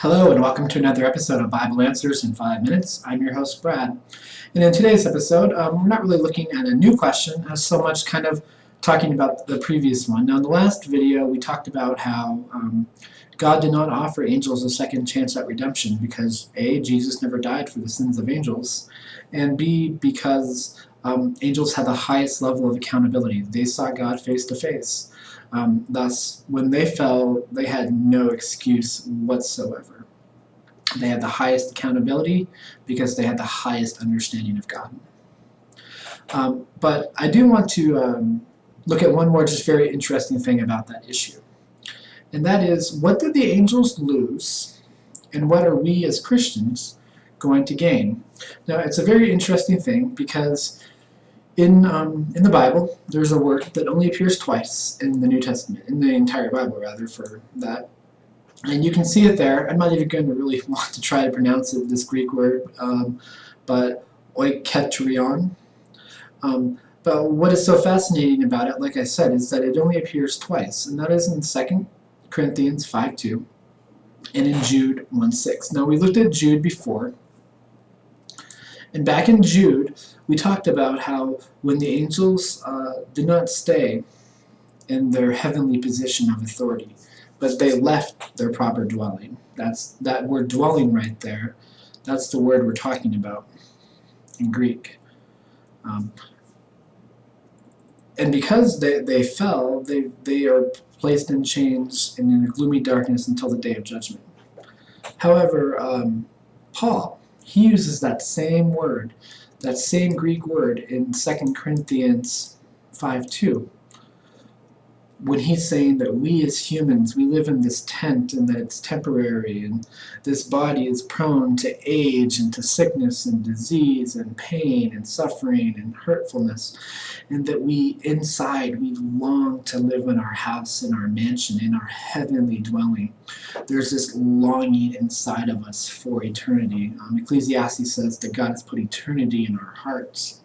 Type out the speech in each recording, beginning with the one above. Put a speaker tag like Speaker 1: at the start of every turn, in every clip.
Speaker 1: Hello and welcome to another episode of Bible Answers in 5 Minutes. I'm your host Brad. And in today's episode, we're not really looking at a new question as so much kind of talking about the previous one. Now in the last video we talked about how God did not offer angels a second chance at redemption because A, Jesus never died for the sins of angels, and B, because angels had the highest level of accountability. They saw God face to face. Thus, when they fell, they had no excuse whatsoever. They had the highest accountability because they had the highest understanding of God. But I do want to look at one more just very interesting thing about that issue. And that is, what did the angels lose, and what are we as Christians going to gain? Now, it's a very interesting thing because in the Bible, there's a word that only appears twice in the New Testament, in the entire Bible rather, for that. And you can see it there. I'm not even going to really want to try to pronounce it, this Greek word, but oikētērion. But what is so fascinating about it, like I said, is that it only appears twice, and that is in 2 Corinthians 5:2 and in Jude 1:6. Now, we looked at Jude before, and back in Jude, we talked about how when the angels did not stay in their heavenly position of authority, but they left their proper dwelling. That word dwelling right there, that's the word we're talking about in Greek. And because they fell, they are placed in chains and in a gloomy darkness until the day of judgment. However, Paul, he uses that same word, that same Greek word in 2 Corinthians 5:2, when he's saying that we as humans, we live in this tent and that it's temporary, and this body is prone to age and to sickness and disease and pain and suffering and hurtfulness, and that we inside, we long to live in our house, in our mansion, in our heavenly dwelling. There's this longing inside of us for eternity. Ecclesiastes says that God has put eternity in our hearts.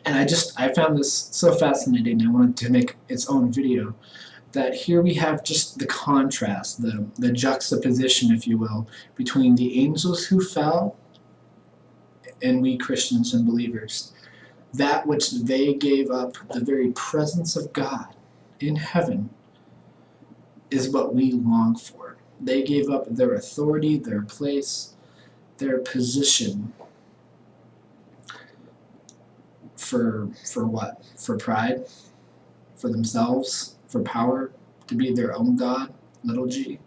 Speaker 1: And I found this so fascinating, I wanted to make its own video, that here we have just the contrast, the juxtaposition, if you will, between the angels who fell and we Christians and believers. That which they gave up, the very presence of God in heaven, is what we long for. They gave up their authority, their place, their position. For what? For pride? For themselves? For power? To be their own God? Little g?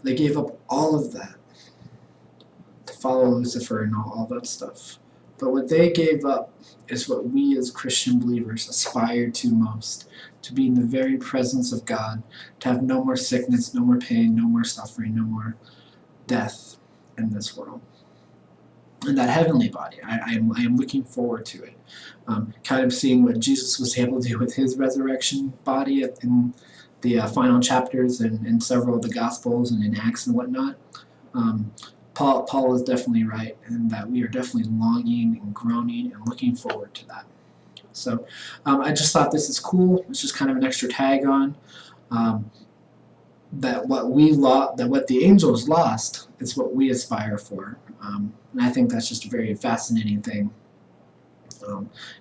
Speaker 1: They gave up all of that to follow Lucifer and all that stuff. But what they gave up is what we as Christian believers aspire to most. To be in the very presence of God. To have no more sickness, no more pain, no more suffering, no more death in this world. And that heavenly body, I am looking forward to it. Kind of seeing what Jesus was able to do with his resurrection body in the final chapters and in several of the Gospels and in Acts and whatnot. Paul is definitely right in that we are definitely longing and groaning and looking forward to that. So I just thought this is cool. It's just kind of an extra tag on that what the angels lost is what we aspire for. And I think that's just a very fascinating thing.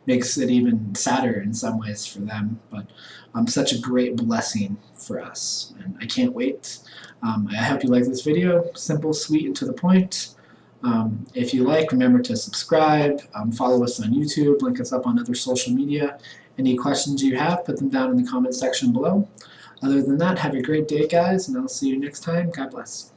Speaker 1: Makes it even sadder in some ways for them, but such a great blessing for us. And I can't wait. I hope you like this video. Simple, sweet, and to the point. If you like, remember to subscribe, follow us on YouTube, link us up on other social media. Any questions you have, put them down in the comment section below. Other than that, have a great day, guys, and I'll see you next time. God bless.